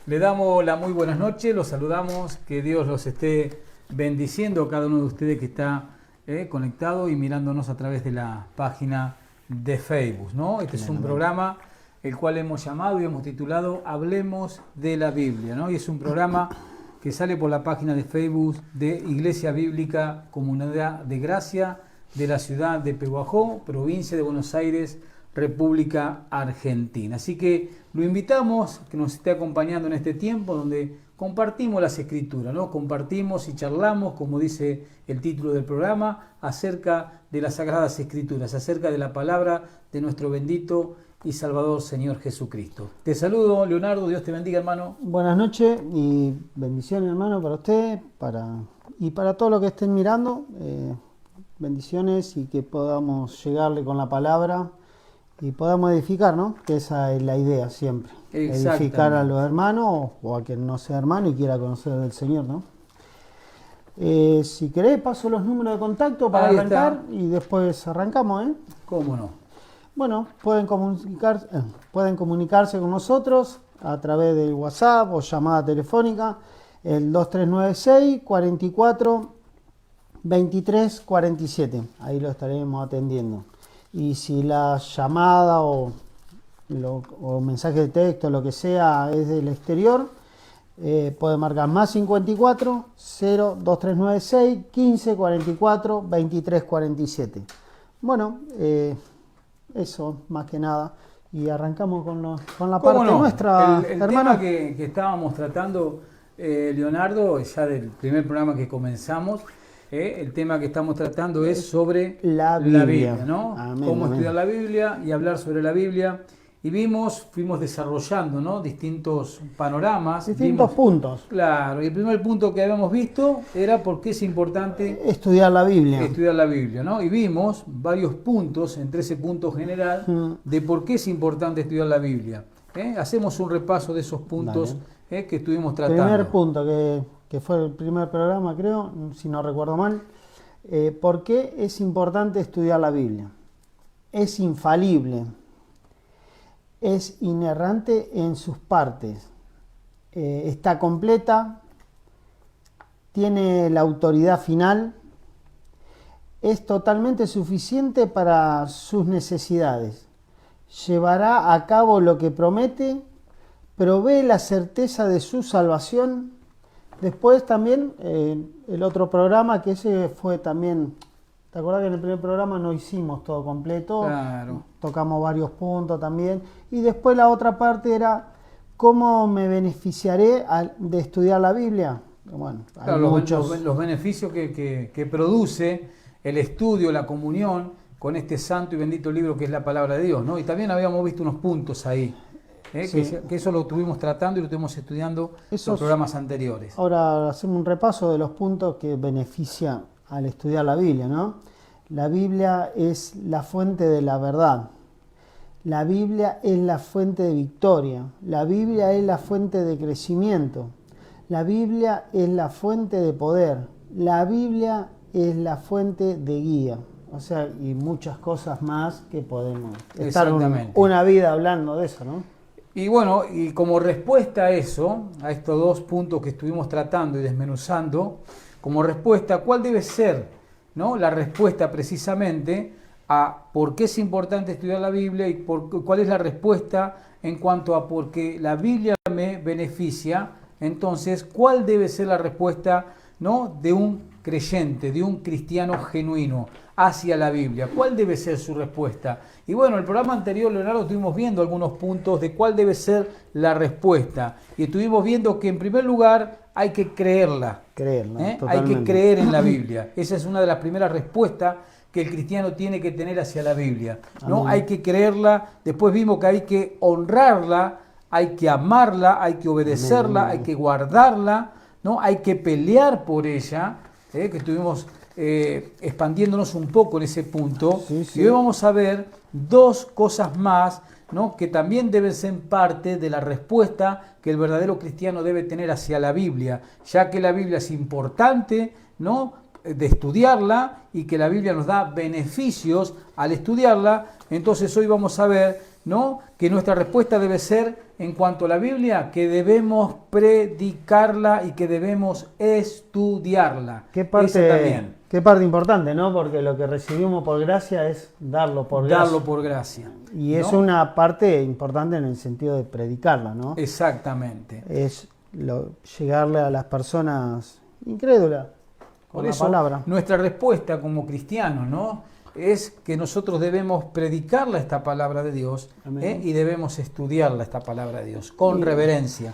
Le damos la muy buenas noches, los saludamos, que Dios los esté bendiciendo a cada uno de ustedes que está conectado y mirándonos a través de la página de Facebook, ¿no? Este es un programa el cual hemos llamado y hemos titulado Hablemos de la Biblia, ¿no? Y es un programa que sale por la página de Facebook de Iglesia Bíblica Comunidad de Gracia de la ciudad de Pehuajó, provincia de Buenos Aires, República Argentina. Así que lo invitamos a que nos esté acompañando en este tiempo donde compartimos las escrituras, ¿no? Compartimos y charlamos, como dice el título del programa, acerca de las sagradas escrituras, acerca de la palabra de nuestro bendito y Salvador Señor Jesucristo. Te saludo, Leonardo, Dios te bendiga, hermano. Buenas noches y bendiciones, hermano, para usted y para todos los que estén mirando. Bendiciones y que podamos llegarle con la palabra y podamos edificar, ¿no? Que esa es la idea siempre. Edificar a los hermanos o a quien no sea hermano y quiera conocer del Señor, ¿no? Si querés, paso los números de contacto para arrancar y después arrancamos, ¿eh? ¿Cómo no? Bueno, pueden comunicarse con nosotros a través del WhatsApp o llamada telefónica, el 2396 44 23 47. Ahí lo estaremos atendiendo. Y si la llamada o mensaje de texto, lo que sea, es del exterior, puede marcar más 54 0296 15 44 23 47. Bueno, eso más que nada. Y arrancamos con la parte nuestra, el hermano. tema que estábamos tratando, Leonardo, ya del primer programa que comenzamos, el tema que estamos tratando es sobre la Biblia, ¿no? Amén, cómo amén. estudiar la Biblia y hablar sobre la Biblia. Y fuimos desarrollando, ¿no? Distintos panoramas. Distintos puntos. Claro, y el primer punto que habíamos visto era por qué es importante estudiar la Biblia. Estudiar la Biblia, ¿no? Y vimos varios puntos, entre ese punto general, de por qué es importante estudiar la Biblia. Hacemos un repaso de esos puntos que estuvimos tratando. Primer punto, que fue el primer programa, creo, si no recuerdo mal. ¿Por qué es importante estudiar la Biblia? Es infalible. Es inerrante en sus partes, está completa, tiene la autoridad final, es totalmente suficiente para sus necesidades, llevará a cabo lo que promete, provee la certeza de su salvación. Después también el otro programa, que ese fue también... ¿Te acuerdas que en el primer programa no hicimos todo completo? Claro. Tocamos varios puntos también. Y después la otra parte era cómo me beneficiaré de estudiar la Biblia. Bueno, claro, los beneficios que produce el estudio, la comunión con este santo y bendito libro que es la palabra de Dios, ¿no? Y también habíamos visto unos puntos ahí, sí. que eso lo estuvimos tratando y lo estuvimos estudiando en los programas anteriores. Ahora hacemos un repaso de los puntos que beneficia al estudiar la Biblia, ¿no? La Biblia es la fuente de la verdad. La Biblia es la fuente de victoria. La Biblia es la fuente de crecimiento. La Biblia es la fuente de poder. La Biblia es la fuente de guía. O sea, y muchas cosas más que podemos estar una vida hablando de eso, ¿no? Y bueno, y como respuesta a eso, a estos dos puntos que estuvimos tratando y desmenuzando, como respuesta, ¿cuál debe ser, ¿no? La respuesta precisamente a por qué es importante estudiar la Biblia y cuál es la respuesta en cuanto a por qué la Biblia me beneficia? Entonces, ¿cuál debe ser la respuesta, ¿no? De un creyente, de un cristiano genuino hacia la Biblia? ¿Cuál debe ser su respuesta? Y bueno, el programa anterior, Leonardo, estuvimos viendo algunos puntos de cuál debe ser la respuesta. Y estuvimos viendo que en primer lugar hay que creerla. Hay que creer en la Biblia. Esa es una de las primeras respuestas que el cristiano tiene que tener hacia la Biblia, ¿no? Hay que creerla. Después vimos que hay que honrarla, hay que amarla, hay que obedecerla, hay que guardarla, ¿no? Hay que pelear por ella, que estuvimos expandiéndonos un poco en ese punto. Sí. Y hoy vamos a ver dos cosas más, ¿no? Que también deben ser parte de la respuesta que el verdadero cristiano debe tener hacia la Biblia, ya que la Biblia es importante, ¿no? De estudiarla y que la Biblia nos da beneficios al estudiarla. Entonces hoy vamos a ver ¿no? Que nuestra respuesta debe ser, en cuanto a la Biblia, que debemos predicarla y que debemos estudiarla. Qué Esa también. parte importante, ¿no? Porque lo que recibimos por gracia es darlo por gracia. Darlo por gracia. Y ¿no? es una parte importante en el sentido de predicarla, ¿no? Exactamente. Es llegarle a las personas incrédulas con Por la eso, palabra. nuestra respuesta como cristianos, ¿no? Es que nosotros debemos predicarla esta palabra de Dios, y debemos estudiarla esta palabra de Dios con reverencia.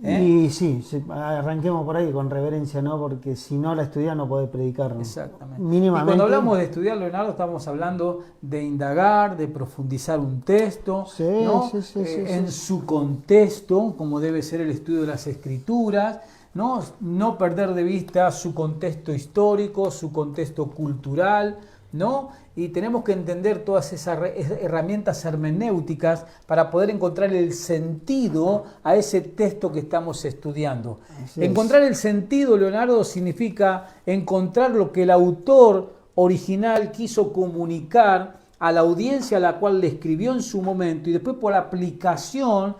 Y sí, arranquemos por ahí con reverencia, ¿no? Porque si no la estudias no podés predicar, ¿no? Exactamente. Mínimamente. Y cuando hablamos de estudiar, Leonardo, estamos hablando de indagar, de profundizar un texto, Sí, ¿no? sí, En su contexto, como debe ser el estudio de las Escrituras, ¿no? No perder de vista su contexto histórico, su contexto cultural, ¿no? Y tenemos que entender todas esas herramientas hermenéuticas para poder encontrar el sentido a ese texto que estamos estudiando. Encontrar el sentido, Leonardo, significa encontrar lo que el autor original quiso comunicar a la audiencia a la cual le escribió en su momento, y después por aplicación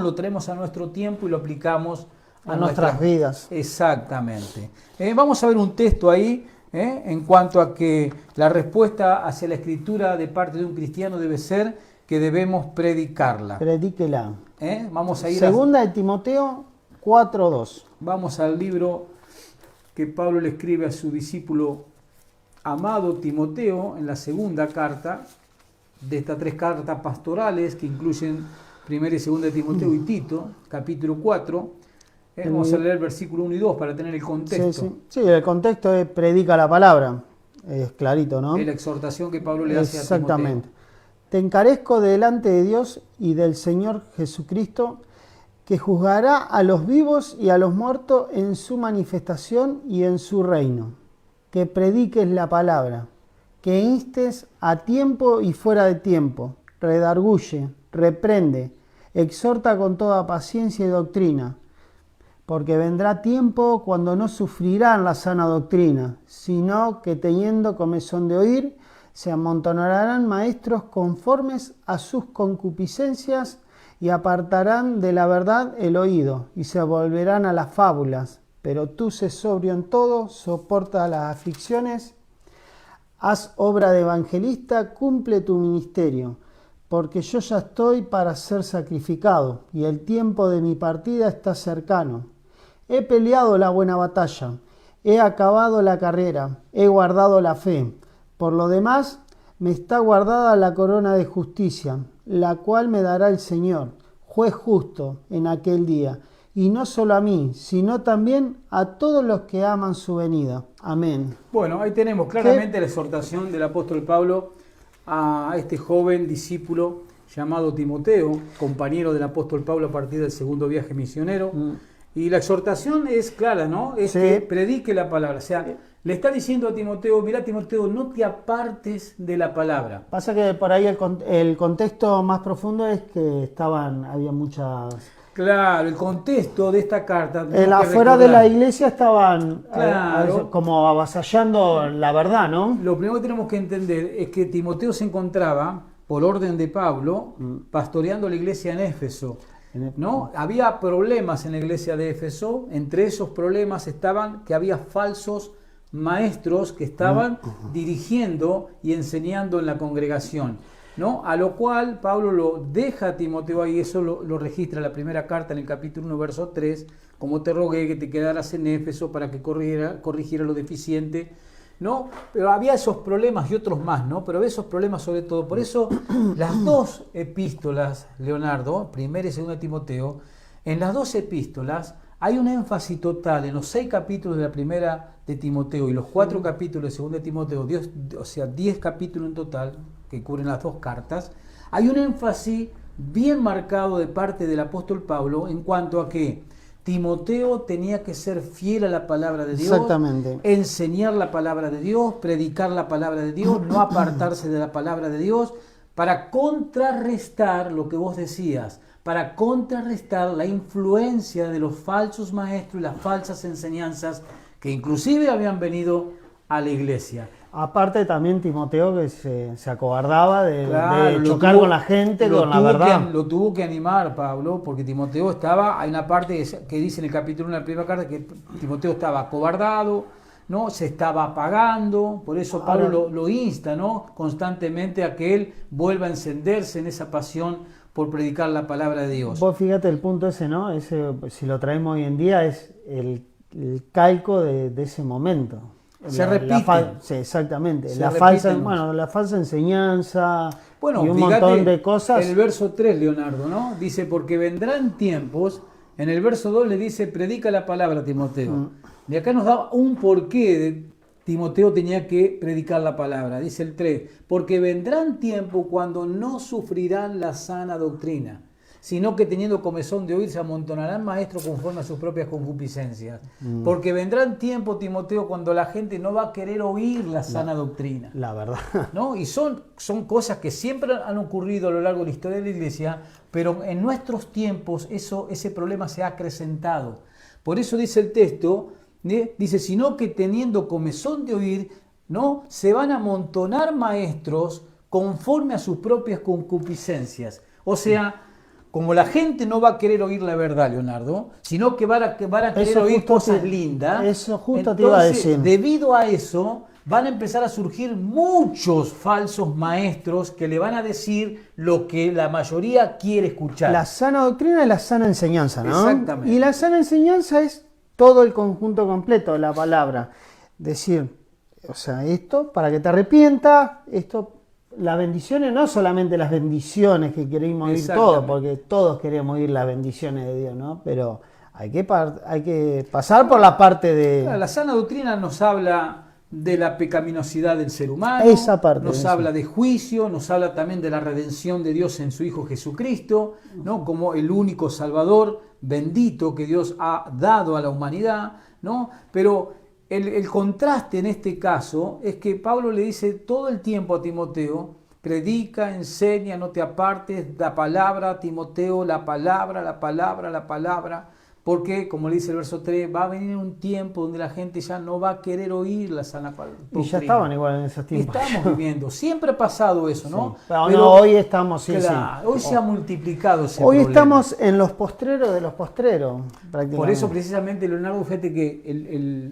lo traemos a nuestro tiempo y lo aplicamos a nuestras vidas. Exactamente. Vamos a ver un texto ahí. En cuanto a que la respuesta hacia la Escritura de parte de un cristiano debe ser que debemos predicarla. Predíquela. Vamos a ir Segunda de Timoteo 4:2. Vamos al libro que Pablo le escribe a su discípulo amado Timoteo, en la segunda carta de estas 3 cartas pastorales que incluyen primera y segunda de Timoteo y Tito, capítulo 4. Vamos a leer el versículo 1 y 2 para tener el contexto. Sí, el contexto es predica la palabra. Es clarito, ¿no? Es la exhortación que Pablo le hace a Timoteo. Exactamente. Te encarezco delante de Dios y del Señor Jesucristo, que juzgará a los vivos y a los muertos en su manifestación y en su reino. Que prediques la palabra, que instes a tiempo y fuera de tiempo, redarguye, reprende, exhorta con toda paciencia y doctrina. Porque vendrá tiempo cuando no sufrirán la sana doctrina, sino que teniendo comezón de oír, se amontonarán maestros conformes a sus concupiscencias y apartarán de la verdad el oído y se volverán a las fábulas. Pero tú sé sobrio en todo, soporta las aflicciones, haz obra de evangelista, cumple tu ministerio. Porque yo ya estoy para ser sacrificado y el tiempo de mi partida está cercano. He peleado la buena batalla, he acabado la carrera, he guardado la fe. Por lo demás, me está guardada la corona de justicia, la cual me dará el Señor, juez justo, en aquel día. Y no solo a mí, sino también a todos los que aman su venida. Amén. Bueno, ahí tenemos claramente la exhortación del apóstol Pablo a este joven discípulo llamado Timoteo, compañero del apóstol Pablo a partir del segundo viaje misionero. Y la exhortación es clara, ¿no? Es que predique la palabra. O sea, le está diciendo a Timoteo, mira Timoteo, no te apartes de la palabra. Pasa que por ahí el contexto más profundo es que había muchas... Claro, el contexto de esta carta... afuera de la iglesia estaban claro, como avasallando la verdad, ¿no? Lo primero que tenemos que entender es que Timoteo se encontraba, por orden de Pablo, pastoreando la iglesia en Éfeso. ¿No? Había problemas en la iglesia de Éfeso. Entre esos problemas estaban que había falsos maestros que estaban dirigiendo y enseñando en la congregación, ¿no? A lo cual Pablo lo deja a Timoteo ahí, eso lo registra en la primera carta en el capítulo 1, verso 3, como te rogué que te quedaras en Éfeso para que corrigiera lo deficiente, ¿no? Pero había esos problemas y otros más, ¿no? Pero esos problemas sobre todo. Por eso las 2 epístolas, Leonardo, primera y segunda de Timoteo, en las 2 epístolas hay un énfasis total en los 6 capítulos de la primera de Timoteo y los 4 capítulos de segunda de Timoteo, o sea, 10 capítulos en total que cubren las 2 cartas. Hay un énfasis bien marcado de parte del apóstol Pablo en cuanto a que Timoteo tenía que ser fiel a la palabra de Dios, exactamente, enseñar la palabra de Dios, predicar la palabra de Dios, no apartarse de la palabra de Dios, para contrarrestar lo que vos decías, para contrarrestar la influencia de los falsos maestros y las falsas enseñanzas que inclusive habían venido a la iglesia. Aparte también Timoteo que se acobardaba Claro, de chocar con la gente, con la verdad. Lo tuvo que animar Pablo, porque Timoteo estaba, hay una parte que dice en el capítulo 1 de la primera carta que Timoteo estaba acobardado, ¿no? Se estaba apagando, por eso Pablo lo insta, ¿no? Constantemente a que él vuelva a encenderse en esa pasión por predicar la palabra de Dios. Vos fíjate el punto ese, ¿no? Ese, si lo traemos hoy en día, es el calco de ese momento. Se repite. Sí, exactamente. Se La falsa enseñanza bueno, y un fíjate, montón de cosas. El verso 3, Leonardo, ¿no? Dice, porque vendrán tiempos, en el verso 2 le dice, predica la palabra a Timoteo. Y acá nos da un porqué de Timoteo tenía que predicar la palabra. Dice el 3, porque vendrán tiempos cuando no sufrirán la sana doctrina, sino que teniendo comezón de oír se amontonarán maestros conforme a sus propias concupiscencias. Porque vendrán tiempos, Timoteo, cuando la gente no va a querer oír la sana doctrina. La verdad. ¿No? Y son cosas que siempre han ocurrido a lo largo de la historia de la iglesia, pero en nuestros tiempos ese problema se ha acrecentado. Por eso dice el texto, dice, sino que teniendo comezón de oír, ¿no? Se van a amontonar maestros conforme a sus propias concupiscencias. O sea, como la gente no va a querer oír la verdad, Leonardo, sino que van a querer oír cosas lindas. Eso justo entonces, te iba a decir. Debido a eso, van a empezar a surgir muchos falsos maestros que le van a decir lo que la mayoría quiere escuchar. La sana doctrina es la sana enseñanza, ¿no? Exactamente. Y la sana enseñanza es todo el conjunto completo de la palabra. Decir, o sea, esto para que te arrepientas, esto... Las bendiciones, no solamente las bendiciones que queremos oír todos, porque todos queremos oír las bendiciones de Dios, ¿no? Pero hay que pasar por la parte de... Claro, la sana doctrina nos habla de la pecaminosidad del ser humano, esa parte, nos habla de juicio, nos habla también de la redención de Dios en su Hijo Jesucristo, ¿no? Como el único Salvador bendito que Dios ha dado a la humanidad, ¿no? Pero el contraste en este caso es que Pablo le dice todo el tiempo a Timoteo, predica, enseña, no te apartes, la palabra, Timoteo, la palabra, la palabra, la palabra, porque, como le dice el verso 3, va a venir un tiempo donde la gente ya no va a querer oír la sana doctrina. Y ya estaban igual en esos tiempos. Y estamos viviendo, siempre ha pasado eso, ¿no? Sí. Pero no, hoy estamos, claro, hoy se ha multiplicado ese hoy problema. estamos en los postreros de los postreros, prácticamente. Por eso precisamente, Leonardo, fíjate que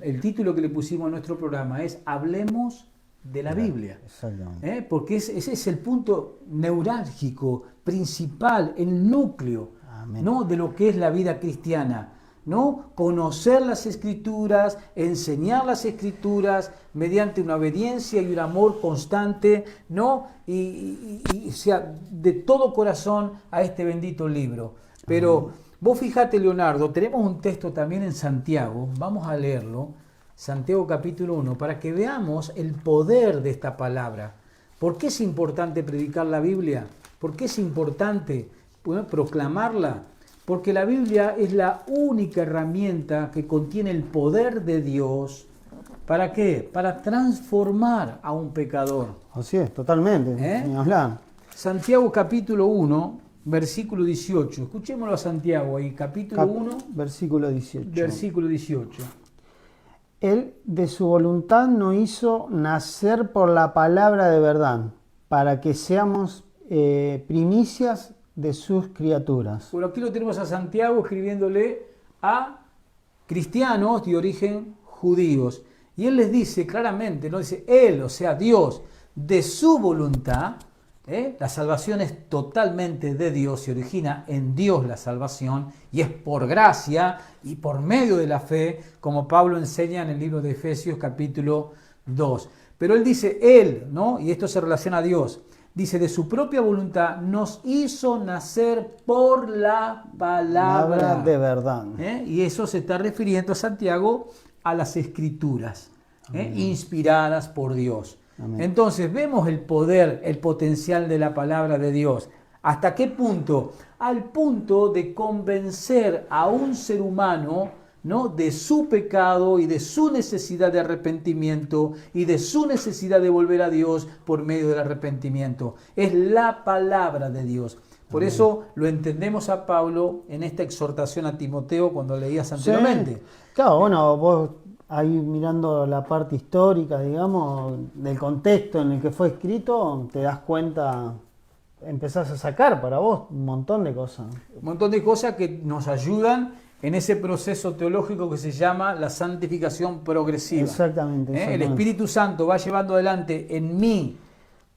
el título que le pusimos a nuestro programa es Hablemos de la Biblia. Exactamente. Porque ese es el punto neurálgico, principal, el núcleo, ¿no? De lo que es la vida cristiana, ¿no? Conocer las Escrituras, enseñar las Escrituras mediante una obediencia y un amor constante, ¿no? Y sea, de todo corazón a este bendito libro. Pero vos fíjate, Leonardo, tenemos un texto también en Santiago, vamos a leerlo, Santiago capítulo 1, para que veamos el poder de esta palabra. ¿Por qué es importante predicar la Biblia? ¿Por qué es importante proclamarla? Porque la Biblia es la única herramienta que contiene el poder de Dios. ¿Para qué? Para transformar a un pecador. Así es, totalmente. Ni hablar. Santiago capítulo 1, versículo 18. Escuchémoslo a Santiago ahí, capítulo 1, versículo 18. Versículo 18. Él de su voluntad nos hizo nacer por la palabra de verdad, para que seamos primicias de sus criaturas. Por aquí lo tenemos a Santiago escribiéndole a cristianos de origen judíos. Y él les dice claramente, ¿no? Dice, él, o sea, Dios, de su voluntad, la salvación es totalmente de Dios, se origina en Dios la salvación, y es por gracia y por medio de la fe, como Pablo enseña en el libro de Efesios capítulo 2. Pero él dice, él, ¿no? Y esto se relaciona a Dios. Dice, de su propia voluntad nos hizo nacer por la palabra de verdad. Y eso se está refiriendo, Santiago, a las Escrituras, inspiradas por Dios. Amén. Entonces vemos el poder, el potencial de la palabra de Dios. ¿Hasta qué punto? Al punto de convencer a un ser humano, ¿no? De su pecado y de su necesidad de arrepentimiento y de su necesidad de volver a Dios por medio del arrepentimiento. Es la palabra de Dios. Por Amén. Eso lo entendemos a Pablo en esta exhortación a Timoteo cuando leías anteriormente. Sí. Claro, bueno, vos ahí mirando la parte histórica, digamos, del contexto en el que fue escrito, te das cuenta, empezás a sacar para vos un montón de cosas. Un montón de cosas que nos ayudan en ese proceso teológico que se llama la santificación progresiva. Exactamente. El exactamente. Espíritu Santo va llevando adelante en mí,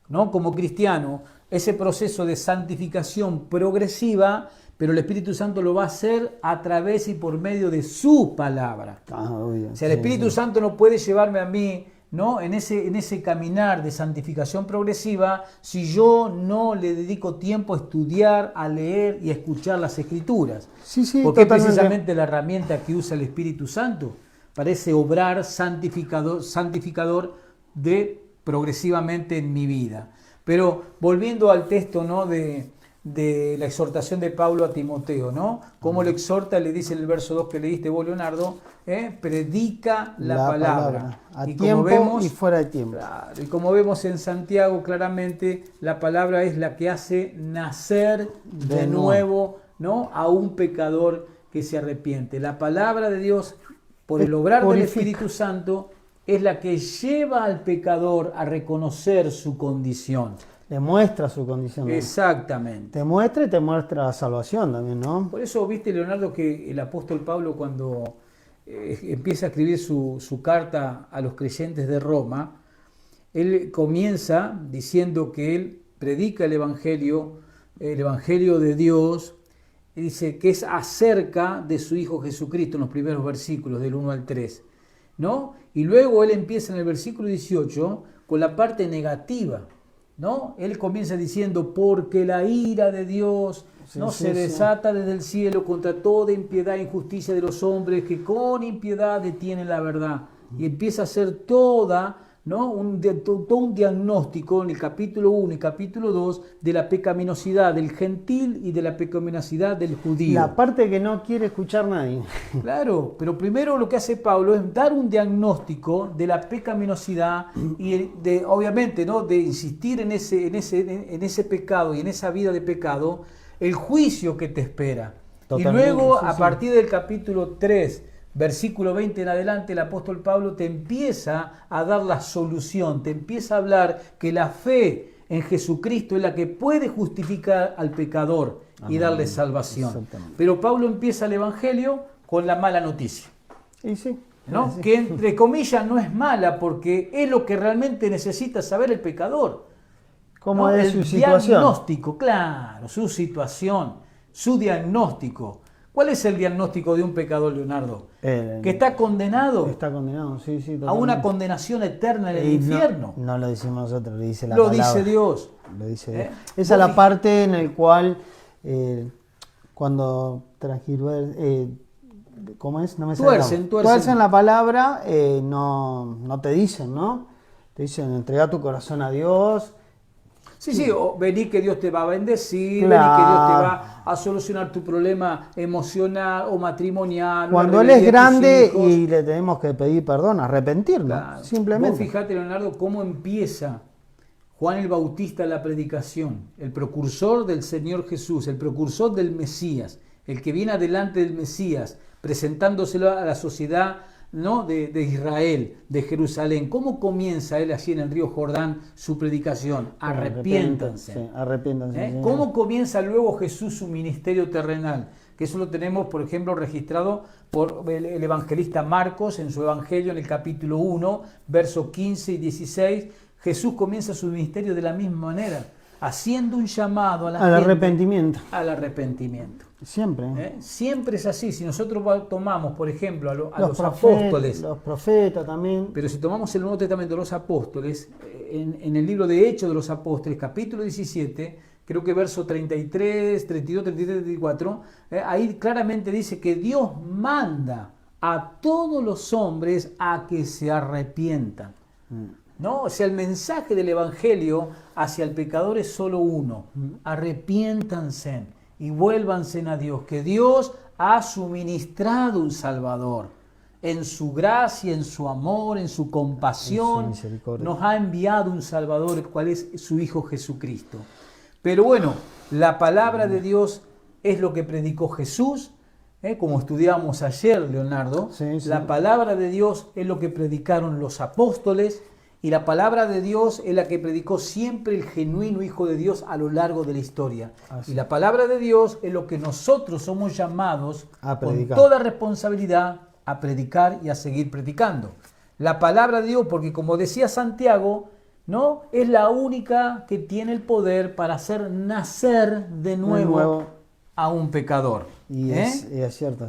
¿no? Como cristiano, ese proceso de santificación progresiva, pero el Espíritu Santo lo va a hacer a través y por medio de su palabra. Obvio. O sea, el Espíritu Santo no puede llevarme a mí, ¿no? en ese caminar de santificación progresiva si yo no le dedico tiempo a estudiar, a leer y a escuchar las Escrituras. Sí, sí, Porque totalmente. precisamente la herramienta que usa el Espíritu Santo parece obrar santificador progresivamente en mi vida. Pero volviendo al texto, ¿no? de la exhortación de Pablo a Timoteo, ¿no? Cómo lo exhorta, le dice en el verso 2 que leíste vos, Leonardo, predica la palabra. A Y tiempo como vemos, y fuera de tiempo. claro, y como vemos en Santiago claramente, la palabra es la que hace nacer de nuevo, ¿no? A un pecador que se arrepiente. La palabra de Dios, por el obrar del Espíritu Santo, es la que lleva al pecador a reconocer su condición. Le muestra su condición, ¿no? Exactamente. Te muestra y te muestra la salvación también, ¿no? Por eso, viste, Leonardo, que el apóstol Pablo, cuando empieza a escribir su carta a los creyentes de Roma, él comienza diciendo que él predica el Evangelio de Dios, y dice que es acerca de su Hijo Jesucristo en los primeros versículos, del 1 al 3, ¿no? Y luego él empieza en el versículo 18 con la parte negativa, ¿no? Él comienza diciendo, porque la ira de Dios se desata desde el cielo contra toda impiedad e injusticia de los hombres que con impiedad detienen la verdad. Y empieza a hacer todo un diagnóstico en el capítulo 1 y capítulo 2 de la pecaminosidad del gentil y de la pecaminosidad del judío. La parte que no quiere escuchar nadie. Claro, pero primero lo que hace Pablo es dar un diagnóstico de la pecaminosidad y obviamente, ¿no? De insistir en ese pecado y en esa vida de pecado, el juicio que te espera. Totalmente, y luego, sí, a sí. partir del capítulo 3, versículo 20 en adelante, el apóstol Pablo te empieza a dar la solución, te empieza a hablar que la fe en Jesucristo es la que puede justificar al pecador y darle salvación. Pero Pablo empieza el Evangelio con la mala noticia, Y sí. ¿no? Sí. Que entre comillas no es mala porque es lo que realmente necesita saber el pecador. ¿Cómo ¿no? es su situación? Diagnóstico, claro, su situación, su diagnóstico. ¿Cuál es el diagnóstico de un pecador, Leonardo? Que está condenado Está condenado, sí, sí. a una condenación eterna en el infierno. No lo decimos nosotros, lo dice la Lo palabra. dice Dios. Lo dice Dios. Esa es la parte en la cual, cuando ¿cómo es? No me sale. Tuercen la palabra, no te dicen, ¿no? Te dicen, entrega tu corazón a Dios. Sí, o vení que Dios te va a bendecir, Claro. vení que Dios te va a solucionar tu problema emocional o matrimonial. Cuando Él es grande y le tenemos que pedir perdón, arrepentirnos, Claro. simplemente. Vos fijate, Leonardo, cómo empieza Juan el Bautista la predicación, el precursor del Señor Jesús, el precursor del Mesías, el que viene adelante del Mesías, presentándoselo a la sociedad, ¿no? de Israel, de Jerusalén. ¿Cómo comienza él allí en el río Jordán su predicación? Arrepiéntanse. Sí, arrepiéntanse. Sí. ¿Cómo comienza luego Jesús su ministerio terrenal? Que eso lo tenemos, por ejemplo, registrado por el evangelista Marcos en su evangelio en el capítulo 1, versos 15 y 16. Jesús comienza su ministerio de la misma manera, haciendo un llamado a la gente arrepentimiento. al arrepentimiento. Siempre. Siempre es así. Si nosotros tomamos, por ejemplo, a los profetas, apóstoles, los profetas también. pero si tomamos el Nuevo Testamento de los apóstoles, en el libro de Hechos de los Apóstoles, capítulo 17, creo que verso 33, 32, 33, 34, ahí claramente dice que Dios manda a todos los hombres a que se arrepientan. ¿No? O sea, el mensaje del Evangelio hacia el pecador es solo uno: arrepiéntanse y vuélvanse a Dios, que Dios ha suministrado un Salvador. En su gracia, en su amor, en su compasión, nos ha enviado un Salvador, el cual es su Hijo Jesucristo. Pero bueno, la palabra de Dios es lo que predicó Jesús, como estudiamos ayer, Leonardo, Sí, sí. la palabra de Dios es lo que predicaron los apóstoles y la palabra de Dios es la que predicó siempre el genuino Hijo de Dios a lo largo de la historia. Así. Y la palabra de Dios es lo que nosotros somos llamados A con predicar. toda responsabilidad a predicar y a seguir predicando. La palabra de Dios, porque como decía Santiago, ¿no? Es la única que tiene el poder para hacer nacer de nuevo a un pecador. Y es cierto.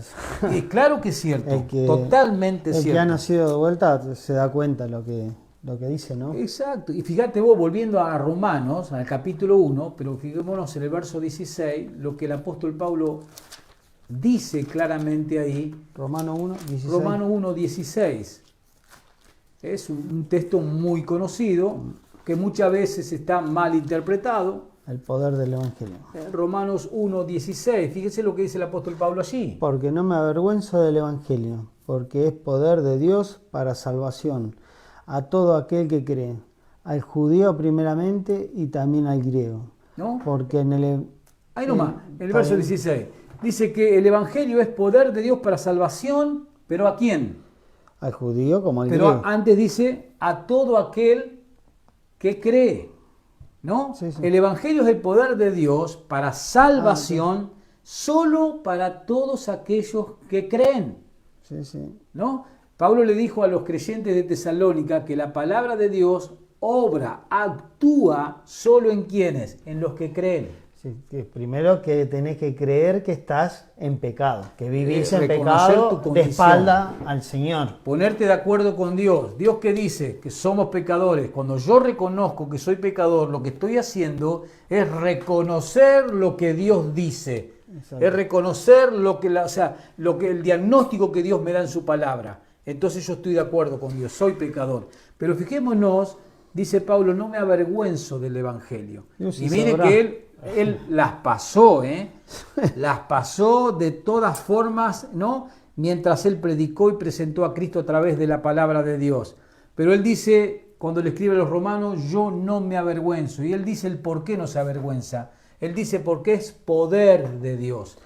Y claro que es cierto, El totalmente el cierto. que ha nacido de vuelta se da cuenta lo que dice, ¿no? Exacto. Y fíjate vos, volviendo a Romanos, al capítulo 1, pero fijémonos en el verso 16, lo que el apóstol Pablo dice claramente ahí. Romano 1, 16. Romano 1, 16. Es un texto muy conocido, que muchas veces está mal interpretado. El poder del Evangelio. Romanos 1, 16. Fíjese lo que dice el apóstol Pablo allí. Porque no me avergüenzo del Evangelio, porque es poder de Dios para salvación a todo aquel que cree, al judío primeramente y también al griego. ¿No? Porque en el... Ahí nomás, en el verso 16. Dice que el Evangelio es poder de Dios para salvación, pero ¿a quién? Al judío como al Pero griego. antes dice a todo aquel que cree. ¿No? Sí, sí. El Evangelio es el poder de Dios para salvación solo para todos aquellos que creen. Sí, sí. ¿No? Pablo le dijo a los creyentes de Tesalónica que la palabra de Dios obra, actúa solo en quienes, en los que creen. Sí, que primero que tenés que creer que estás en pecado, que vivís en reconocer tu pecado de condición. espalda al Señor. Ponerte de acuerdo con Dios. Dios que dice que somos pecadores. Cuando yo reconozco que soy pecador, lo que estoy haciendo es reconocer lo que Dios dice. Exacto. Es reconocer lo que el diagnóstico que Dios me da en su palabra. Entonces yo estoy de acuerdo con Dios, soy pecador. Pero fijémonos, dice Pablo, no me avergüenzo del Evangelio. Dios sí Y mire sabrá. que él las pasó, las pasó de todas formas, ¿no? Mientras él predicó y presentó a Cristo a través de la palabra de Dios. Pero él dice, cuando le escribe a los romanos, yo no me avergüenzo. Y él dice el por qué no se avergüenza. Él dice porque es poder de Dios.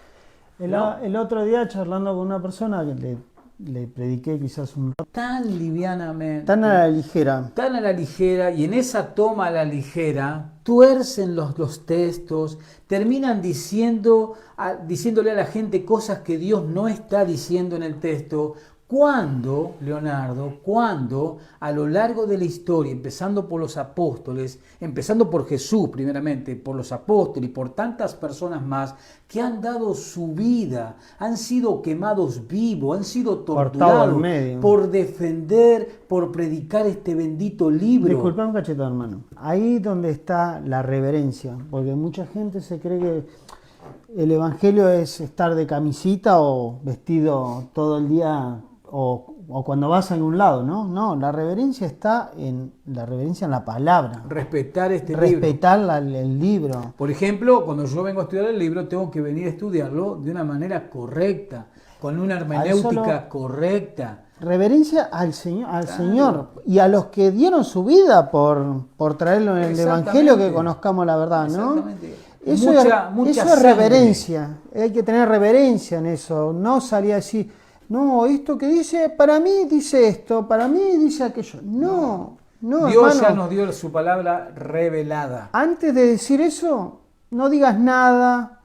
¿No? El otro día charlando con una persona que le prediqué quizás Tan livianamente. tan a la ligera. Tan a la ligera, y en esa toma a la ligera tuercen los textos, terminan diciéndole a la gente cosas que Dios no está diciendo en el texto. ¿Cuándo, Leonardo, cuándo a lo largo de la historia, empezando por los apóstoles, empezando por Jesús primeramente, por los apóstoles y por tantas personas más que han dado su vida, han sido quemados vivos, han sido Cortado torturados al medio. por defender, por predicar este bendito libro? Disculpa un cachito, hermano. Ahí donde está la reverencia, porque mucha gente se cree que el Evangelio es estar de camisita o vestido todo el día o cuando vas a algún lado, ¿no? No, la reverencia está en la palabra. Respetar este libro. Respetar el libro. Por ejemplo, cuando yo vengo a estudiar el libro, tengo que venir a estudiarlo de una manera correcta, con una hermenéutica correcta. Reverencia al Señor, Claro. Señor y a los que dieron su vida por traerlo en el Exactamente. Evangelio, que conozcamos la verdad, ¿no? Exactamente. Eso Mucha es sangre. reverencia, hay que tener reverencia en eso, no salir a decir, no, esto que dice, para mí dice esto, para mí dice aquello. No, Dios hermano. ya nos dio su palabra revelada. Antes de decir eso, no digas nada,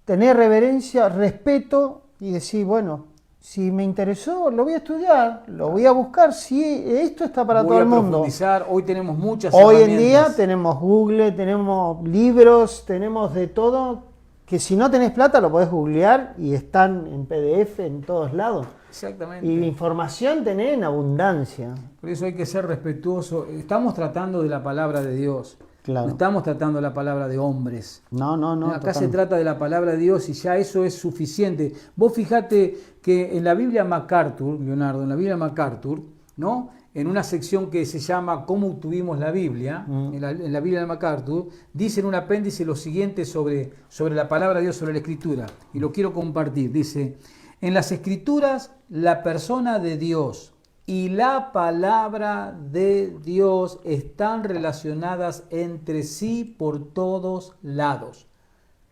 tener reverencia, respeto y decir, bueno, si me interesó, lo voy a estudiar, lo voy a buscar, si esto está para Voy todo a el mundo. profundizar. Hoy tenemos muchas Hoy en herramientas. día tenemos Google, tenemos libros, tenemos de todo, que si no tenés plata lo podés googlear y están en PDF en todos lados. Exactamente. Y la información tenés en abundancia. Por eso hay que ser respetuoso. Estamos tratando de la palabra de Dios. Claro. No estamos tratando de la palabra de hombres. No. Acá se totalmente. trata de la palabra de Dios y ya eso es suficiente. Vos fijate que en la Biblia MacArthur, Leonardo, en la Biblia MacArthur, ¿no? En una sección que se llama ¿Cómo obtuvimos la Biblia? En la Biblia de MacArthur, dice en un apéndice lo siguiente sobre la palabra de Dios, sobre la Escritura. Y lo quiero compartir. Dice, en las Escrituras la persona de Dios y la palabra de Dios están relacionadas entre sí por todos lados.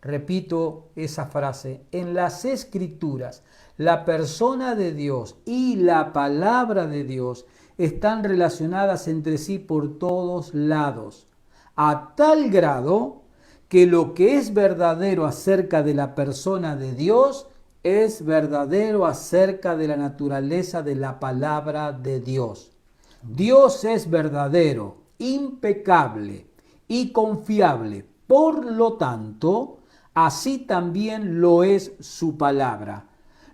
repito esa frase, en las Escrituras, la persona de Dios y la palabra de Dios están relacionadas entre sí por todos lados, a tal grado que lo que es verdadero acerca de la persona de Dios es verdadero acerca de la naturaleza de la palabra de Dios. Dios es verdadero, impecable y confiable. Por lo tanto, así también lo es su palabra.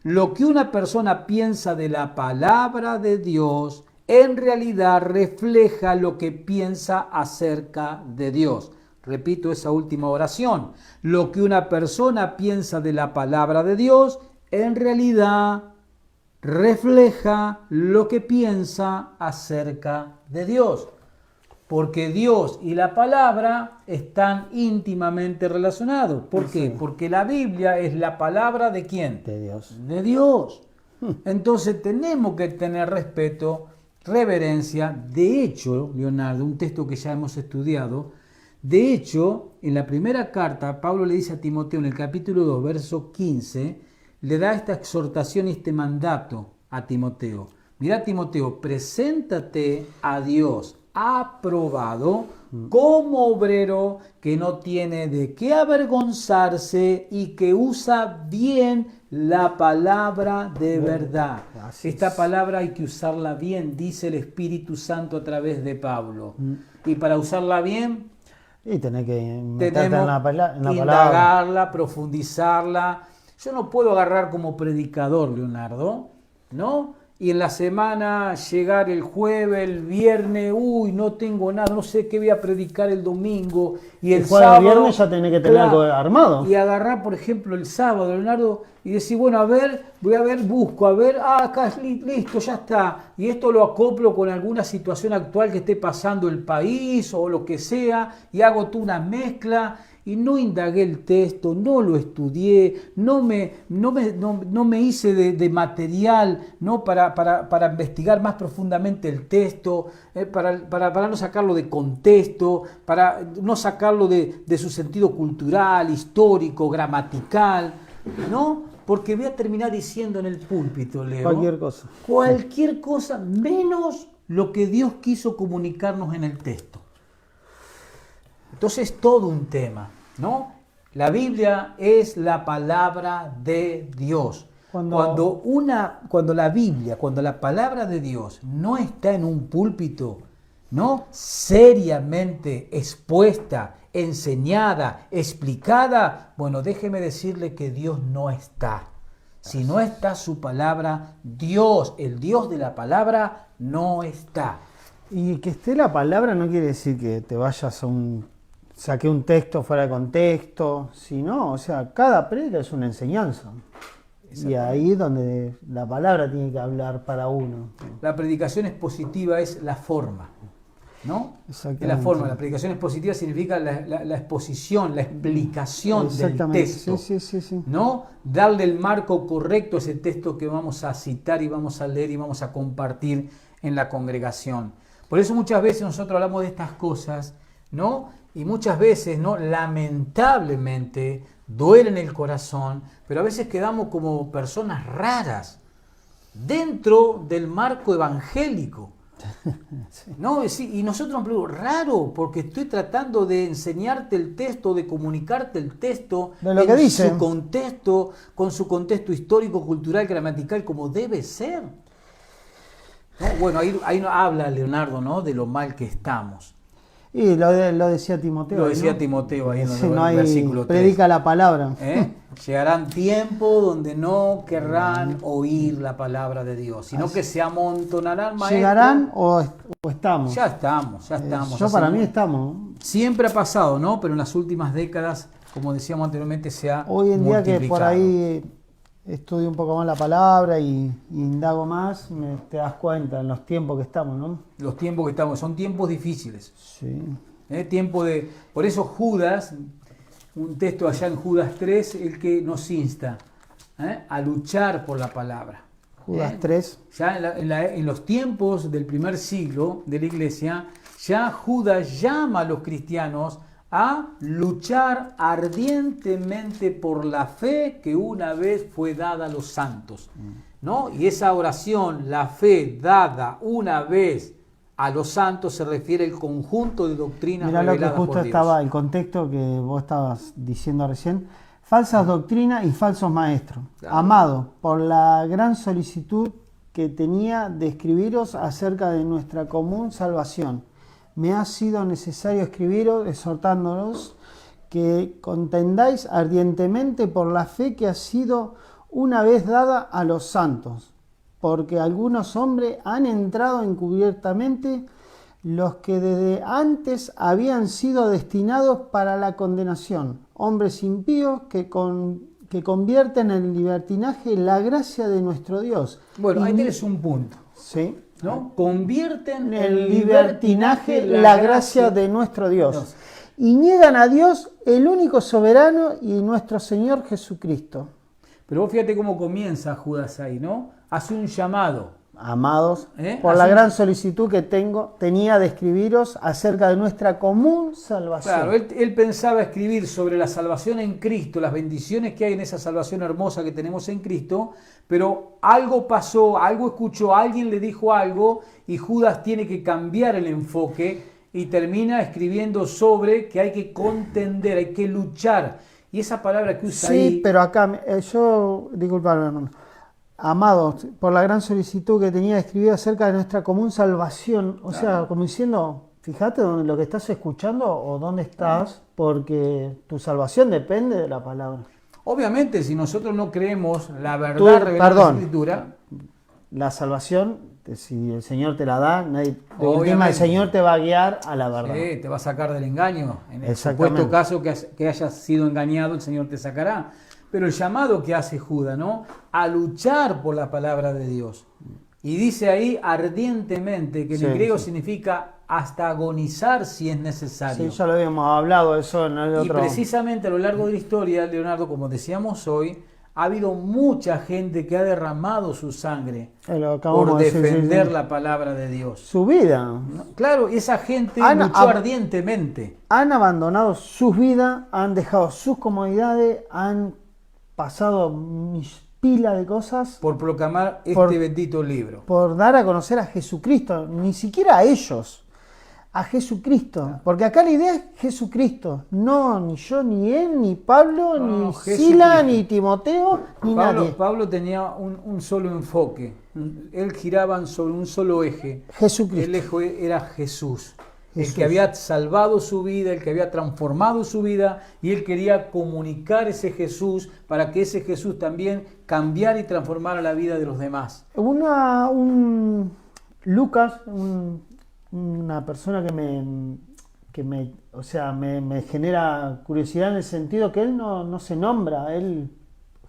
Lo que una persona piensa de la palabra de Dios en realidad refleja lo que piensa acerca de Dios. Repito esa última oración. Lo que una persona piensa de la palabra de Dios en realidad refleja lo que piensa acerca de Dios. Porque Dios y la palabra están íntimamente relacionados. ¿Por qué? Porque la Biblia es la palabra ¿de quién? De Dios. De Dios. Entonces tenemos que tener respeto, reverencia. De hecho, Leonardo, un texto que ya hemos estudiado, de hecho, en la primera carta, Pablo le dice a Timoteo en el capítulo 2, verso 15, le da esta exhortación y este mandato a Timoteo. Mira, Timoteo, preséntate a Dios aprobado como obrero que no tiene de qué avergonzarse y que usa bien la palabra de verdad. Esta palabra hay que usarla bien, dice el Espíritu Santo a través de Pablo. Y para usarla bien, Y tenés que meterte tenemos en la palabra. indagarla, profundizarla. Yo no puedo agarrar como predicador, Leonardo, ¿no? Y en la semana llegar el jueves, el viernes, uy, no tengo nada, no sé qué voy a predicar el domingo. Y el jueves, sábado, viernes ya tenés que tener algo armado. Y agarrar, por ejemplo, el sábado, Leonardo, y decir, bueno, a ver, voy a ver, busco, a ver, acá es listo, ya está. Y esto lo acoplo con alguna situación actual que esté pasando el país o lo que sea, y hago tú una mezcla. Y no indagué el texto, no lo estudié, no me hice de material, ¿no? para investigar más profundamente el texto, para no sacarlo de contexto, para no sacarlo de su sentido cultural, histórico, gramatical, ¿no? Porque voy a terminar diciendo en el púlpito, Leo, cualquier cosa menos lo que Dios quiso comunicarnos en el texto. Entonces es todo un tema, ¿no? La Biblia es la palabra de Dios. Cuando la palabra de Dios no está en un púlpito, ¿no? Seriamente expuesta, enseñada, explicada, bueno, déjeme decirle que Dios no está. Si no está su palabra, Dios, el Dios de la palabra, no está. Y que esté la palabra no quiere decir que te vayas a saqué un texto fuera de contexto, sino, o sea, cada prédica es una enseñanza. Y ahí es donde la palabra tiene que hablar para uno. La predicación expositiva es la forma, ¿no? Es la forma. La predicación expositiva significa la exposición, la explicación del texto. Sí. ¿No? Darle el marco correcto a ese texto que vamos a citar y vamos a leer y vamos a compartir en la congregación. Por eso muchas veces nosotros hablamos de estas cosas, ¿no? Y muchas veces, ¿no? Lamentablemente, duele en el corazón, pero a veces quedamos como personas raras dentro del marco evangélico. ¿No? Y nosotros nos preguntamos, raro, porque estoy tratando de enseñarte el texto, de comunicarte el texto de lo que dice. Su contexto, con su contexto histórico, cultural, gramatical, como debe ser. ¿No? Bueno, ahí habla Leonardo, ¿no? De lo mal que estamos. Y lo decía Timoteo. Lo decía, ¿no? Timoteo ahí en el versículo 3. Predica la palabra. Llegarán tiempos donde no querrán oír la palabra de Dios, sino que se amontonarán maestros. ¿Llegarán o estamos? Ya estamos. Para mí estamos. Siempre ha pasado, ¿no? Pero en las últimas décadas, como decíamos anteriormente, se ha hoy en día multiplicado. Que por ahí estudio un poco más la palabra y indago más, te das cuenta en los tiempos que estamos, ¿no? Los tiempos que estamos, son tiempos difíciles. Sí. Por eso Judas, un texto allá en Judas 3, el que nos insta a luchar por la palabra. Judas 3. Ya en los tiempos del primer siglo de la iglesia, ya Judas llama a los cristianos a luchar ardientemente por la fe que una vez fue dada a los santos, ¿no? Y esa oración, la fe dada una vez a los santos, se refiere al conjunto de doctrinas Mirá lo que reveladas justo por Dios. estaba, el contexto que vos estabas diciendo recién. Falsas doctrinas y falsos maestros. Claro. Amado, por la gran solicitud que tenía de escribiros acerca de nuestra común salvación, me ha sido necesario escribiros exhortándolos que contendáis ardientemente por la fe que ha sido una vez dada a los santos, porque algunos hombres han entrado encubiertamente, los que desde antes habían sido destinados para la condenación, hombres impíos que convierten en libertinaje la gracia de nuestro Dios. Bueno, ahí tienes un punto, Sí. ¿no? Convierten En libertinaje la gracia de nuestro Dios. Dios. Y niegan a Dios, el único soberano, y nuestro Señor Jesucristo. Pero vos fíjate cómo comienza Judas ahí, ¿no? Hace un llamado. Amados, ¿Eh? por la Así- gran solicitud que tenía de escribiros acerca de nuestra común salvación. Claro, él pensaba escribir sobre la salvación en Cristo, las bendiciones que hay en esa salvación hermosa que tenemos en Cristo, pero algo pasó, algo escuchó, alguien le dijo algo y Judas tiene que cambiar el enfoque y termina escribiendo sobre que hay que contender, hay que luchar. Y esa palabra que usa Sí, ahí... pero acá, disculpame, hermano. Amados, por la gran solicitud que tenía de escribir acerca de nuestra común salvación, o sea, como diciendo, fíjate dónde lo que estás escuchando o dónde estás, porque tu salvación depende de la palabra. Obviamente, si nosotros no creemos la verdad Tú, revelada en la perdón. Escritura, La salvación, si el Señor te la da, nadie, de Obviamente. última, el Señor te va a guiar a la verdad. sí, te va a sacar del engaño. En el Exactamente. supuesto caso que hayas sido engañado, el Señor te sacará. Pero el llamado que hace Judas, ¿no? A luchar por la palabra de Dios. Y dice ahí ardientemente, que en Sí, el griego sí. significa hasta agonizar si es necesario. Sí, ya lo habíamos hablado eso en el Y otro. precisamente a lo largo de la historia, Leonardo, como decíamos hoy, ha habido mucha gente que ha derramado su sangre Lo acabamos por de decir, defender sí. la palabra de Dios. Su vida. ¿No? Claro, esa gente Han luchó ardientemente. Han abandonado sus vidas, han dejado sus comodidades, han pasado pila de cosas Por proclamar este Por- bendito libro. por dar a conocer a Jesucristo, ni siquiera a ellos, a Jesucristo. Porque acá la idea es Jesucristo, no ni yo, ni él, ni Pablo, No, ni Jesucristo. Sila, ni Timoteo, ni nadie. Pablo tenía un solo enfoque. Él giraba sobre un solo eje. Jesucristo. El eje era Jesús. El Jesús. que había salvado su vida, el que había transformado su vida, y él quería comunicar ese Jesús para que ese Jesús también cambiara y transformara la vida de los demás. Lucas, una persona o sea, me genera curiosidad en el sentido que él no se nombra, él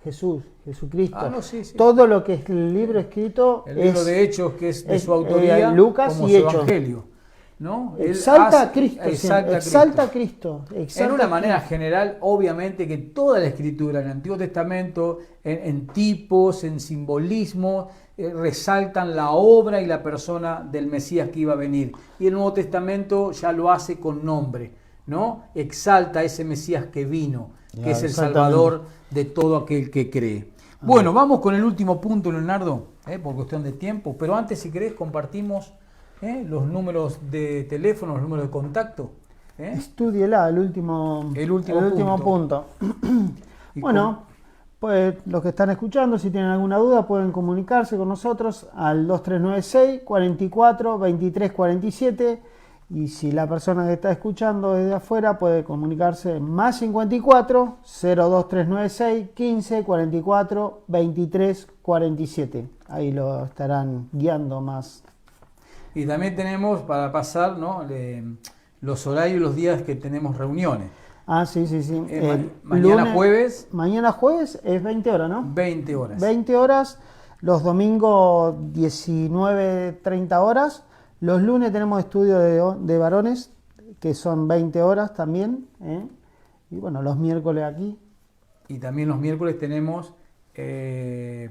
Jesucristo. Ah, no, sí, sí. Todo lo que es el libro escrito El libro es, de Hechos, que es de es, su autoría, Lucas como y su Hechos. evangelio. ¿No? Él Exalta hace- a Cristo, exalta a exalta a Cristo. exalta En una a manera Cristo. general, obviamente que toda la escritura en el Antiguo Testamento, en tipos, en simbolismo, resaltan la obra y la persona del Mesías que iba a venir. Y el Nuevo Testamento ya lo hace con nombre, ¿no? Exalta a ese Mesías que vino, que Ya, es el exactamente. Salvador de todo aquel que cree. Bueno, vamos con el último punto, Leonardo, por cuestión de tiempo, pero antes, si querés, compartimos los números de teléfono, los números de contacto. Estúdiela, el último punto. Y Bueno, pues los que están escuchando, si tienen alguna duda, pueden comunicarse con nosotros al 2396 44 23 47. Y si la persona que está escuchando desde afuera, puede comunicarse más 54 02396 15 44 23 47. Ahí lo estarán guiando más. Y también tenemos para pasar, ¿no? Los horarios y los días que tenemos reuniones. Ah, sí. Mañana jueves, Mañana jueves es 20 horas, ¿no? 20 horas. 20 horas. Los domingos 19-30 horas. Los lunes tenemos estudio de varones, que son 20 horas también. Y bueno, los miércoles aquí. Y también los miércoles tenemos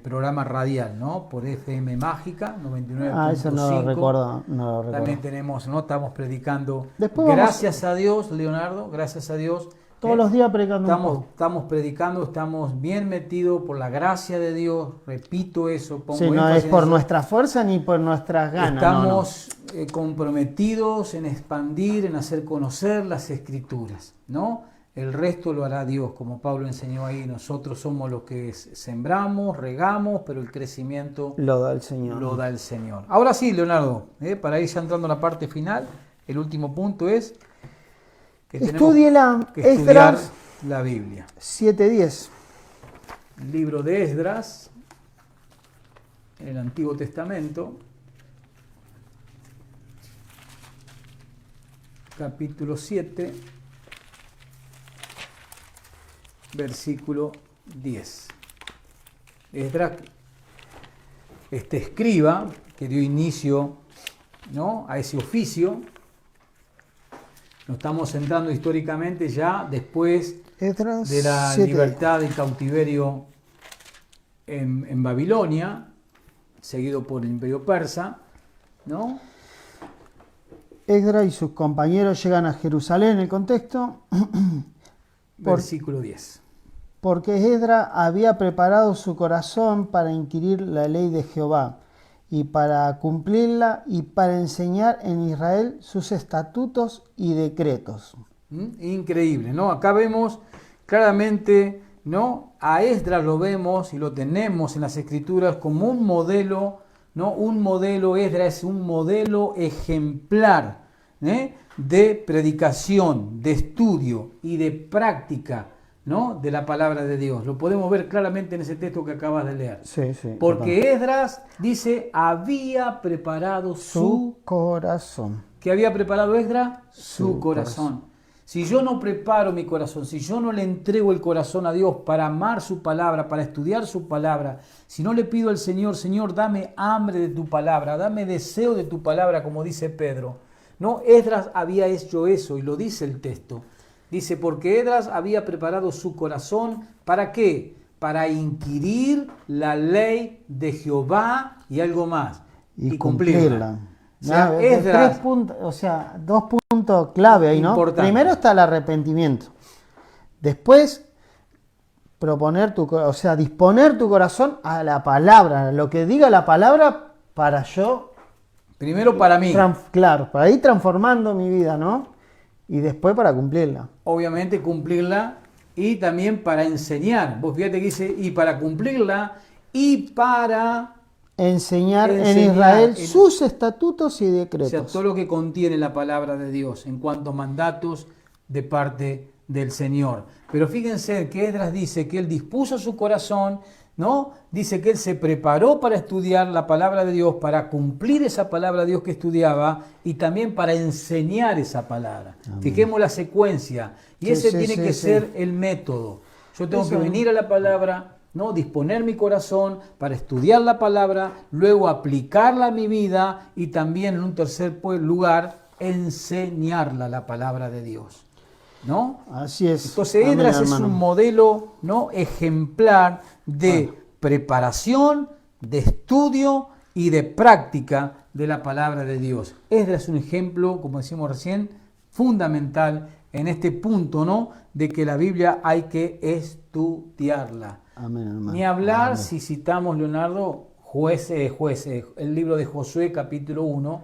programa radial, ¿no? Por FM Mágica 99.5. Ah, eso no lo recuerdo, no lo recuerdo. También tenemos, ¿no? Estamos predicando. Después Gracias a Dios, Leonardo, gracias a Dios. Todos los días predicando un poco. Estamos predicando, estamos bien metidos por la gracia de Dios. Repito eso, pongo Sí, no es por nuestra fuerza ni por nuestras ganas. Estamos comprometidos en expandir, en hacer conocer las Escrituras, ¿no? El resto lo hará Dios, como Pablo enseñó ahí. Nosotros somos los que sembramos, regamos, pero el crecimiento lo da el Señor. Lo da el Señor. Ahora sí, Leonardo, para ir ya entrando a la parte final, el último punto es que tenemos que estudiar la Biblia. 7:10. Libro de Esdras, en el Antiguo Testamento, capítulo 7, versículo 10. Esdras, este escriba que dio inicio, ¿no?, a ese oficio. Nos estamos centrando históricamente ya después Esdras de la 7. libertad y cautiverio en Babilonia, seguido por el Imperio Persa, ¿no? Esdras y sus compañeros llegan a Jerusalén, el contexto. Versículo 10. Porque Esdras había preparado su corazón para inquirir la ley de Jehová y para cumplirla y para enseñar en Israel sus estatutos y decretos. Increíble, ¿no? Acá vemos claramente, ¿no? A Esdras lo vemos y lo tenemos en las Escrituras como un modelo, ¿no? Un modelo, Esdras es un modelo ejemplar, de predicación, de estudio y de práctica, ¿no?, de la palabra de Dios. Lo podemos ver claramente en ese texto que acabas de leer. Sí, sí. Porque Esdras dice, había preparado su corazón. ¿Qué había preparado Esdras? Su corazón. Si yo no preparo mi corazón, si yo no le entrego el corazón a Dios para amar su palabra, para estudiar su palabra, si no le pido al Señor, Señor, dame hambre de tu palabra, dame deseo de tu palabra, como dice Pedro. No, Esdras había hecho eso y lo dice el texto. Dice, porque Esdras había preparado su corazón, ¿para qué? Para inquirir la ley de Jehová y algo más. Y cumplirla. O sea, Esdras, dos puntos clave ahí, ¿no? Importante. Primero está el arrepentimiento. Después, disponer tu corazón a la palabra, a lo que diga la palabra para yo. Primero para mí. Claro, para ir transformando mi vida, ¿no? Y después para cumplirla. Obviamente cumplirla y también para enseñar. Vos fíjate que dice, y para cumplirla y para enseñar en Israel sus estatutos y decretos. O sea, todo lo que contiene la palabra de Dios en cuanto a mandatos de parte del Señor. Pero fíjense que Esdras dice que él dispuso su corazón, ¿no? Dice que él se preparó para estudiar la palabra de Dios, para cumplir esa palabra de Dios que estudiaba y también para enseñar esa palabra. Amén. Fijemos la secuencia. Y ese tiene que ser el método. Yo tengo que venir a la palabra, ¿no? Disponer mi corazón para estudiar la palabra, luego aplicarla a mi vida y también en un tercer lugar enseñarla, la palabra de Dios, ¿no? Así es. Entonces Esdras es un modelo, ¿no?, ejemplar de preparación, de estudio y de práctica de la palabra de Dios. Esdras es un ejemplo, como decimos recién, fundamental en este punto, ¿no?, de que la Biblia hay que estudiarla. Amén, hermano. Ni hablar. Amén. Si citamos, Leonardo, el libro de Josué, capítulo 1,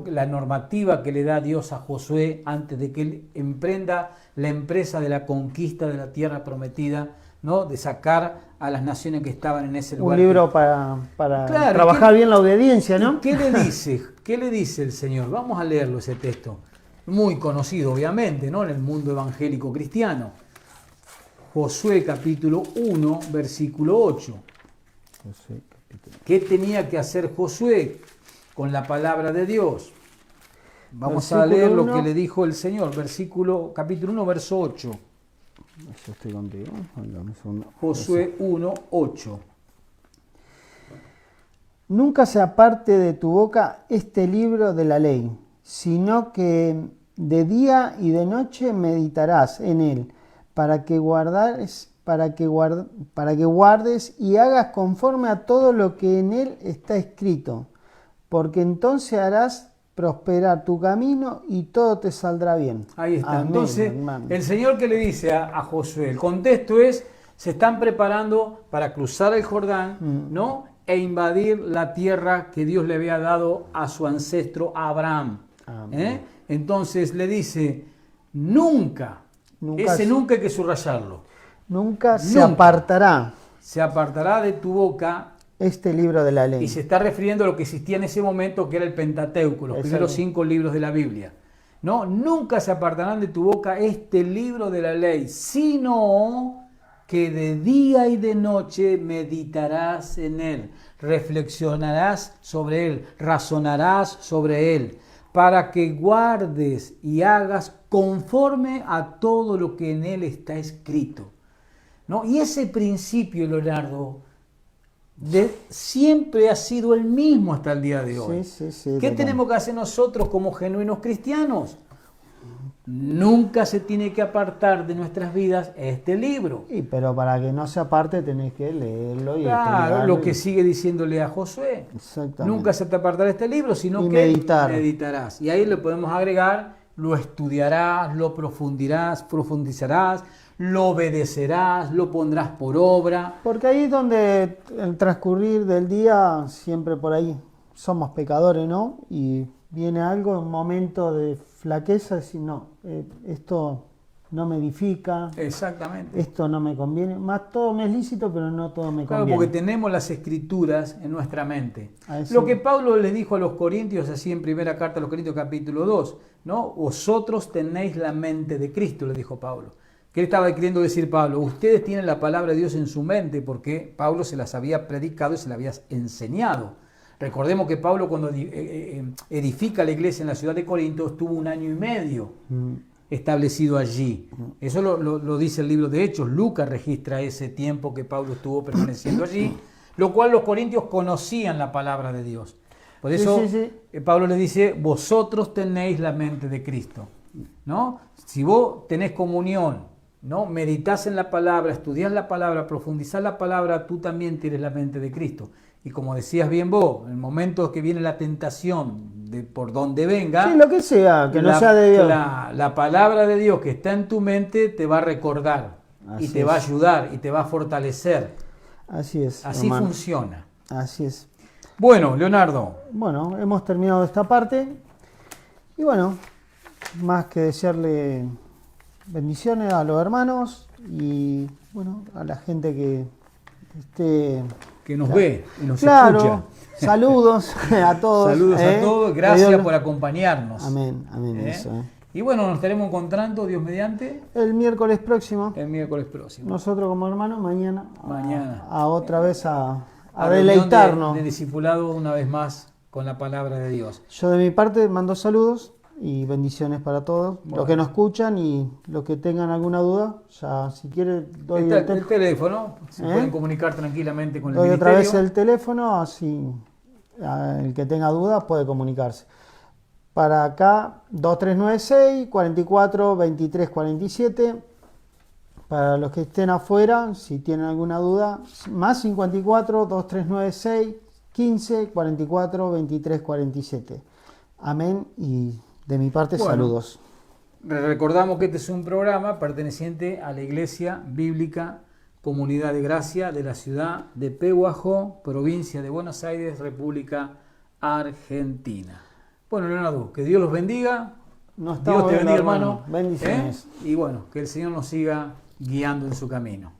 la normativa que le da Dios a Josué antes de que él emprenda la empresa de la conquista de la tierra prometida, ¿no?, de sacar a las naciones que estaban en ese lugar. Un libro para trabajar bien la obediencia, ¿no? ¿Qué le dice? ¿Qué le dice el Señor? Vamos a leerlo, ese texto. Muy conocido, obviamente, ¿no?, en el mundo evangélico cristiano. Josué capítulo 1, versículo 8. ¿Qué tenía que hacer Josué con la palabra de Dios? Vamos a leer lo que le dijo el Señor. Capítulo 1, verso 8. Yo estoy contigo. Josué 1, 8. Nunca se aparte de tu boca este libro de la ley, sino que de día y de noche meditarás en él, para que guardares para que guardes y hagas conforme a todo lo que en él está escrito, porque entonces harás prosperar tu camino y todo te saldrá bien. Ahí está. Amén, Entonces, hermano. el Señor que le dice a Josué, el contexto es, se están preparando para cruzar el Jordán, ¿no? E invadir la tierra que Dios le había dado a su ancestro Abraham. Entonces le dice, nunca hay que subrayarlo. Nunca se apartará Se apartará de tu boca. este libro de la ley. Y se está refiriendo a lo que existía en ese momento, que era el Pentateuco, los primeros 5 libros de la Biblia. No, nunca se apartarán de tu boca este libro de la ley, sino que de día y de noche meditarás en él, reflexionarás sobre él, razonarás sobre él, para que guardes y hagas conforme a todo lo que en él está escrito. ¿No? Y ese principio, Leonardo, siempre ha sido el mismo hasta el día de hoy. ¿Qué tenemos que hacer nosotros como genuinos cristianos? Nunca se tiene que apartar de nuestras vidas este libro. Pero para que no se aparte tenés que leerlo y claro, lo que sigue diciéndole a Josué. Exactamente. Nunca se te apartará este libro, sino que meditarás. Y ahí le podemos agregar, lo estudiarás, lo profundizarás, lo obedecerás, lo pondrás por obra. Porque ahí es donde el transcurrir del día, siempre por ahí somos pecadores, ¿no? Y viene algo, un momento de flaqueza, decir, no, esto no me edifica. Exactamente. Esto no me conviene. Más todo me es lícito, pero no todo me claro, conviene. Porque tenemos las escrituras en nuestra mente. Lo que Pablo les dijo a los Corintios, así en primera carta a los Corintios capítulo 2, ¿no? Vosotros tenéis la mente de Cristo, le dijo Pablo. ¿Qué estaba queriendo decir Pablo? Ustedes tienen la palabra de Dios en su mente porque Pablo se las había predicado y se las había enseñado. Recordemos que Pablo cuando edifica la iglesia en la ciudad de Corinto estuvo 1 año y medio establecido allí. Eso lo dice el libro de Hechos. Lucas registra ese tiempo que Pablo estuvo permaneciendo allí, lo cual los corintios conocían la palabra de Dios. Por eso Pablo le dice, vosotros tenéis la mente de Cristo, ¿no? Si vos tenés comunión, ¿no? Meditas en la palabra, estudias la palabra, profundizás la palabra, tú también tienes la mente de Cristo. Y como decías bien vos, en el momento que viene la tentación de por donde venga, lo que sea, que no sea de Dios. La palabra de Dios que está en tu mente te va a recordar y te va a ayudar y te va a fortalecer. Así es. Así funciona. Así es. Bueno, Leonardo. Bueno, hemos terminado esta parte. Y bueno, más que desearle bendiciones a los hermanos y bueno, a la gente que esté... que nos ve y nos escucha. Saludos a todos. Saludos a todos, gracias por acompañarnos. Amén, amén. Eso, Y bueno, nos estaremos encontrando, Dios mediante. El miércoles próximo. Nosotros como hermanos, mañana. A otra vez a deleitarnos. De discipulado una vez más con la palabra de Dios. Yo de mi parte mando saludos y bendiciones para todos, los que nos escuchan y los que tengan alguna duda, ya si quiere doy el teléfono, se pueden comunicar tranquilamente con el ministerio. Doy otra vez el teléfono, así el que tenga dudas puede comunicarse. Para acá, 2396 44 23 47. Para los que estén afuera, si tienen alguna duda, más 54 2396 15 44 23 47. Amén y de mi parte, saludos. Recordamos que este es un programa perteneciente a la Iglesia Bíblica Comunidad de Gracia de la ciudad de Pehuajó, provincia de Buenos Aires, República Argentina. Bueno, Leonardo, que Dios los bendiga. Dios te bendiga, hermano. Bendiciones. Y bueno, que el Señor nos siga guiando en su camino.